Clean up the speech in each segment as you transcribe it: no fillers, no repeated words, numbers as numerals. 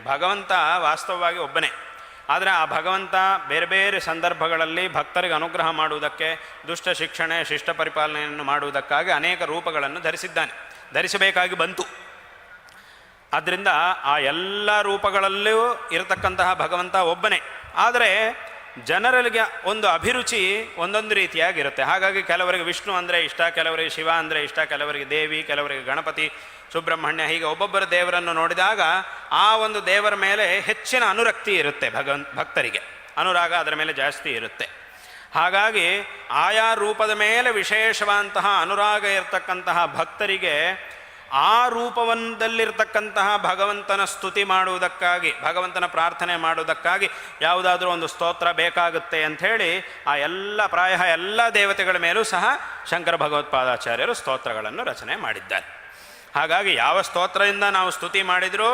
ಭಗವಂತ ವಾಸ್ತವವಾಗಿ ಒಬ್ಬನೇ. ಆದರೆ ಆ ಭಗವಂತ ಬೇರೆ ಬೇರೆ ಸಂದರ್ಭಗಳಲ್ಲಿ ಭಕ್ತರಿಗೆ ಅನುಗ್ರಹ ಮಾಡುವುದಕ್ಕೆ, ದುಷ್ಟ ಶಿಕ್ಷಣೆ ಶಿಷ್ಟ ಪರಿಪಾಲನೆಯನ್ನು ಮಾಡುವುದಕ್ಕಾಗಿ ಅನೇಕ ರೂಪಗಳನ್ನು ಧರಿಸಬೇಕಾಗಿ ಬಂತು. ಆದ್ದರಿಂದ ಆ ಎಲ್ಲ ರೂಪಗಳಲ್ಲೂ ಇರತಕ್ಕಂತಹ ಭಗವಂತ ಒಬ್ಬನೇ. ಆದರೆ ಜನರಿಗೆ ಒಂದು ಅಭಿರುಚಿ ಒಂದೊಂದು ರೀತಿಯಾಗಿರುತ್ತೆ. ಹಾಗಾಗಿ ಕೆಲವರಿಗೆ ವಿಷ್ಣು ಅಂದರೆ ಇಷ್ಟ, ಕೆಲವರಿಗೆ ಶಿವ ಅಂದರೆ ಇಷ್ಟ, ಕೆಲವರಿಗೆ ದೇವಿ, ಕೆಲವರಿಗೆ ಗಣಪತಿ, ಸುಬ್ರಹ್ಮಣ್ಯ, ಹೀಗೆ ಒಬ್ಬೊಬ್ಬರ ದೇವರನ್ನು ನೋಡಿದಾಗ ಆ ಒಂದು ದೇವರ ಮೇಲೆ ಹೆಚ್ಚಿನ ಅನುರಕ್ತಿ ಇರುತ್ತೆ. ಭಕ್ತರಿಗೆ ಅನುರಾಗ ಅದರ ಮೇಲೆ ಜಾಸ್ತಿ ಇರುತ್ತೆ. ಹಾಗಾಗಿ ಆಯಾ ರೂಪದ ಮೇಲೆ ವಿಶೇಷವಾದಂತಹ ಅನುರಾಗ ಇರತಕ್ಕಂತಹ ಭಕ್ತರಿಗೆ ಆ ರೂಪವನ್ನದಲ್ಲಿರ್ತಕ್ಕಂತಹ ಭಗವಂತನ ಸ್ತುತಿ ಮಾಡುವುದಕ್ಕಾಗಿ, ಭಗವಂತನ ಪ್ರಾರ್ಥನೆ ಮಾಡುವುದಕ್ಕಾಗಿ ಯಾವುದಾದ್ರೂ ಒಂದು ಸ್ತೋತ್ರ ಬೇಕಾಗುತ್ತೆ ಅಂಥೇಳಿ ಪ್ರಾಯ ಎಲ್ಲ ದೇವತೆಗಳ ಮೇಲೂ ಸಹ ಶಂಕರ ಭಗವತ್ಪಾದಾಚಾರ್ಯರು ಸ್ತೋತ್ರಗಳನ್ನು ರಚನೆ ಮಾಡಿದ್ದಾರೆ. ಹಾಗಾಗಿ ಯಾವ ಸ್ತೋತ್ರದಿಂದ ನಾವು ಸ್ತುತಿ ಮಾಡಿದರೂ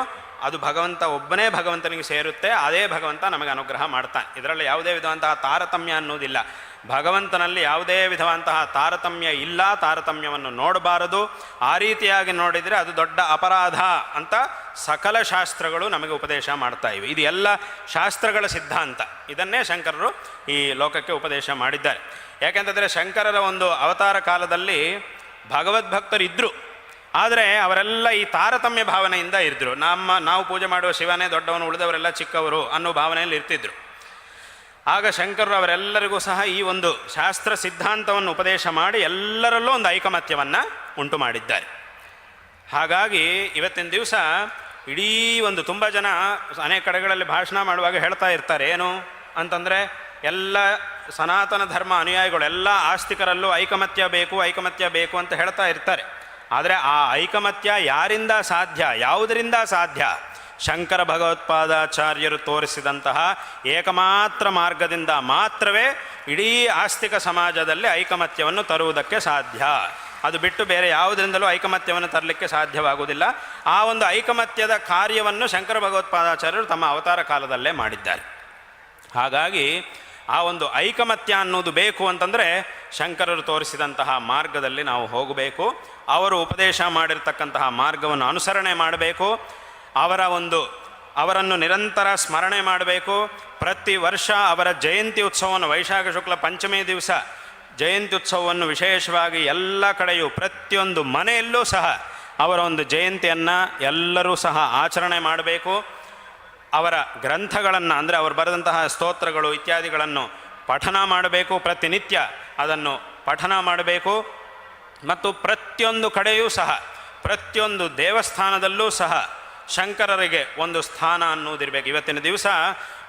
ಅದು ಭಗವಂತ ಒಬ್ಬನೇ ಭಗವಂತನಿಗೆ ಸೇರುತ್ತೆ. ಅದೇ ಭಗವಂತ ನಮಗೆ ಅನುಗ್ರಹ ಮಾಡ್ತಾನೆ. ಇದರಲ್ಲಿ ಯಾವುದೇ ವಿಧವಂತಹ ತಾರತಮ್ಯ ಅನ್ನೋದಿಲ್ಲ. ಭಗವಂತನಲ್ಲಿ ಯಾವುದೇ ವಿಧವಂತಹ ತಾರತಮ್ಯ ಇಲ್ಲ. ತಾರತಮ್ಯವನ್ನು ನೋಡಬಾರದು. ಆ ರೀತಿಯಾಗಿ ನೋಡಿದರೆ ಅದು ದೊಡ್ಡ ಅಪರಾಧ ಅಂತ ಸಕಲ ಶಾಸ್ತ್ರಗಳು ನಮಗೆ ಉಪದೇಶ ಮಾಡ್ತಾ ಇವೆ. ಇದು ಎಲ್ಲ ಶಾಸ್ತ್ರಗಳ ಸಿದ್ಧಾಂತ. ಇದನ್ನೇ ಶಂಕರರು ಈ ಲೋಕಕ್ಕೆ ಉಪದೇಶ ಮಾಡಿದ್ದಾರೆ. ಯಾಕೆಂತಂದರೆ ಶಂಕರರ ಒಂದು ಅವತಾರ ಕಾಲದಲ್ಲಿ ಭಗವದ್ಭಕ್ತರಿದ್ದರು. ಆದರೆ ಅವರೆಲ್ಲ ಈ ತಾರತಮ್ಯ ಭಾವನೆಯಿಂದ ಇದ್ದರು. ನಾವು ಪೂಜೆ ಮಾಡುವ ಶಿವನೇ ದೊಡ್ಡವನು, ಉಳಿದವರೆಲ್ಲ ಚಿಕ್ಕವರು ಅನ್ನೋ ಭಾವನೆಯಲ್ಲಿ ಇರ್ತಿದ್ರು. ಆಗ ಶಂಕರರು ಅವರೆಲ್ಲರಿಗೂ ಸಹ ಈ ಒಂದು ಶಾಸ್ತ್ರ ಸಿದ್ಧಾಂತವನ್ನು ಉಪದೇಶ ಮಾಡಿ ಎಲ್ಲರಲ್ಲೂ ಒಂದು ಐಕಮತ್ಯವನ್ನು ಉಂಟು ಮಾಡಿದ್ದಾರೆ. ಹಾಗಾಗಿ ಇವತ್ತಿನ ದಿವಸ ಇಡೀ ಒಂದು ತುಂಬ ಜನ ಅನೇಕ ಕಡೆಗಳಲ್ಲಿ ಭಾಷಣ ಮಾಡುವಾಗ ಹೇಳ್ತಾ ಇರ್ತಾರೆ. ಏನು ಅಂತಂದರೆ ಎಲ್ಲ ಸನಾತನ ಧರ್ಮ ಅನುಯಾಯಿಗಳು ಎಲ್ಲ ಆಸ್ತಿಕರಲ್ಲೂ ಐಕಮತ್ಯ ಬೇಕು ಅಂತ ಹೇಳ್ತಾ ಇರ್ತಾರೆ. ಆದರೆ ಆ ಐಕಮತ್ಯ ಯಾರಿಂದ ಸಾಧ್ಯ, ಯಾವುದರಿಂದ ಸಾಧ್ಯ? ಶಂಕರ ಭಗವತ್ಪಾದಾಚಾರ್ಯರು ತೋರಿಸಿದಂತಹ ಏಕಮಾತ್ರ ಮಾರ್ಗದಿಂದ ಮಾತ್ರವೇ ಇಡೀ ಆಸ್ತಿಕ ಸಮಾಜದಲ್ಲಿ ಐಕಮತ್ಯವನ್ನು ತರುವುದಕ್ಕೆ ಸಾಧ್ಯ. ಅದು ಬಿಟ್ಟು ಬೇರೆ ಯಾವುದರಿಂದಲೂ ಐಕಮತ್ಯವನ್ನು ತರಲಿಕ್ಕೆ ಸಾಧ್ಯವಾಗುವುದಿಲ್ಲ. ಆ ಒಂದು ಐಕಮತ್ಯದ ಕಾರ್ಯವನ್ನು ಶಂಕರ ಭಗವತ್ಪಾದಾಚಾರ್ಯರು ತಮ್ಮ ಅವತಾರ ಕಾಲದಲ್ಲೇ ಮಾಡಿದ್ದಾರೆ. ಹಾಗಾಗಿ ಆ ಒಂದು ಐಕಮತ್ಯ ಅನ್ನೋದು ಬೇಕು ಅಂತಂದರೆ ಶಂಕರರು ತೋರಿಸಿದಂತಹ ಮಾರ್ಗದಲ್ಲಿ ನಾವು ಹೋಗಬೇಕು. ಅವರು ಉಪದೇಶ ಮಾಡಿರ್ತಕ್ಕಂತಹ ಮಾರ್ಗವನ್ನು ಅನುಸರಣೆ ಮಾಡಬೇಕು. ಅವರನ್ನು ನಿರಂತರ ಸ್ಮರಣೆ ಮಾಡಬೇಕು. ಪ್ರತಿ ವರ್ಷ ಅವರ ಜಯಂತಿ ಉತ್ಸವವನ್ನು, ವೈಶಾಖ ಶುಕ್ಲ ಪಂಚಮಿ ದಿವಸ ಜಯಂತಿ ಉತ್ಸವವನ್ನು ವಿಶೇಷವಾಗಿ ಎಲ್ಲ ಕಡೆಯೂ ಪ್ರತಿಯೊಂದು ಮನೆಯಲ್ಲೂ ಸಹ ಅವರ ಒಂದು ಜಯಂತಿಯನ್ನು ಎಲ್ಲರೂ ಸಹ ಆಚರಣೆ ಮಾಡಬೇಕು. ಅವರ ಗ್ರಂಥಗಳನ್ನು ಅಂದರೆ ಅವರು ಬರೆದಂತಹ ಸ್ತೋತ್ರಗಳು ಇತ್ಯಾದಿಗಳನ್ನು ಪಠನ ಮಾಡಬೇಕು. ಪ್ರತಿನಿತ್ಯ ಅದನ್ನು ಪಠನ ಮಾಡಬೇಕು. ಮತ್ತು ಪ್ರತಿಯೊಂದು ಕಡೆಯೂ ಸಹ, ಪ್ರತಿಯೊಂದು ದೇವಸ್ಥಾನದಲ್ಲೂ ಸಹ ಶಂಕರರಿಗೆ ಒಂದು ಸ್ಥಾನ ಅನ್ನೋದಿರಬೇಕು. ಇವತ್ತಿನ ದಿವಸ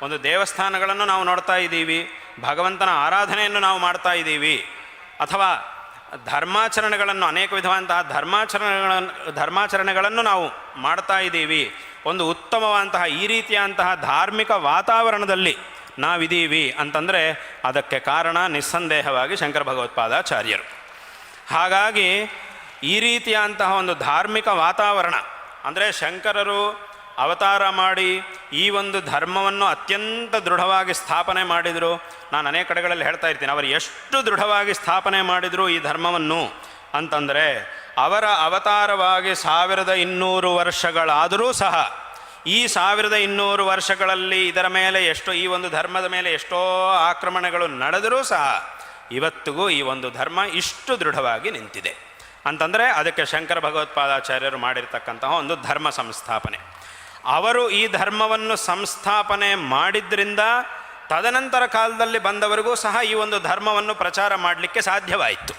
ಒಂದು ದೇವಸ್ಥಾನಗಳನ್ನು ನಾವು ನೋಡ್ತಾ ಇದ್ದೀವಿ, ಭಗವಂತನ ಆರಾಧನೆಯನ್ನು ನಾವು ಮಾಡ್ತಾ ಇದ್ದೀವಿ, ಅಥವಾ ಧರ್ಮಾಚರಣೆಗಳನ್ನು, ಅನೇಕ ವಿಧವಾದಂತಹ ಧರ್ಮಾಚರಣೆಗಳನ್ನು ನಾವು ಮಾಡ್ತಾ ಇದ್ದೀವಿ. ಒಂದು ಉತ್ತಮವಾದಂತಹ ಈ ರೀತಿಯಾದಂತಹ ಧಾರ್ಮಿಕ ವಾತಾವರಣದಲ್ಲಿ ನಾವಿದ್ದೀವಿ ಅಂತಂದರೆ ಅದಕ್ಕೆ ಕಾರಣ ನಿಸ್ಸಂದೇಹವಾಗಿ ಶಂಕರ ಭಗವತ್ಪಾದಾಚಾರ್ಯರು. ಹಾಗಾಗಿ ಈ ರೀತಿಯಾದಂತಹ ಒಂದು ಧಾರ್ಮಿಕ ವಾತಾವರಣ ಅಂದರೆ ಶಂಕರರು ಅವತಾರ ಮಾಡಿ ಈ ಒಂದು ಧರ್ಮವನ್ನು ಅತ್ಯಂತ ದೃಢವಾಗಿ ಸ್ಥಾಪನೆ ಮಾಡಿದರು. ನಾನು ಅನೇಕ ಕಡೆಗಳಲ್ಲಿ ಹೇಳ್ತಾ ಇರ್ತೀನಿ, ಅವರು ಎಷ್ಟು ದೃಢವಾಗಿ ಸ್ಥಾಪನೆ ಮಾಡಿದರು ಈ ಧರ್ಮವನ್ನು ಅಂತಂದರೆ, ಅವರ ಅವತಾರವಾಗಿ 1200 ವರ್ಷಗಳಾದರೂ ಸಹ ಈ 1200 ವರ್ಷಗಳಲ್ಲಿ ಇದರ ಮೇಲೆ ಈ ಒಂದು ಧರ್ಮದ ಮೇಲೆ ಎಷ್ಟೋ ಆಕ್ರಮಣಗಳು ನಡೆದರೂ ಸಹ ಇವತ್ತಿಗೂ ಈ ಒಂದು ಧರ್ಮ ಇಷ್ಟು ದೃಢವಾಗಿ ನಿಂತಿದೆ ಅಂತಂದರೆ ಅದಕ್ಕೆ ಶಂಕರ ಭಗವತ್ಪಾದಾಚಾರ್ಯರು ಮಾಡಿರ್ತಕ್ಕಂತಹ ಒಂದು ಧರ್ಮ ಸಂಸ್ಥಾಪನೆ. ಅವರು ಈ ಧರ್ಮವನ್ನು ಸಂಸ್ಥಾಪನೆ ಮಾಡಿದ್ರಿಂದ ತದನಂತರ ಕಾಲದಲ್ಲಿ ಬಂದವರಿಗೂ ಸಹ ಈ ಒಂದು ಧರ್ಮವನ್ನು ಪ್ರಚಾರ ಮಾಡಲಿಕ್ಕೆ ಸಾಧ್ಯವಾಯಿತು.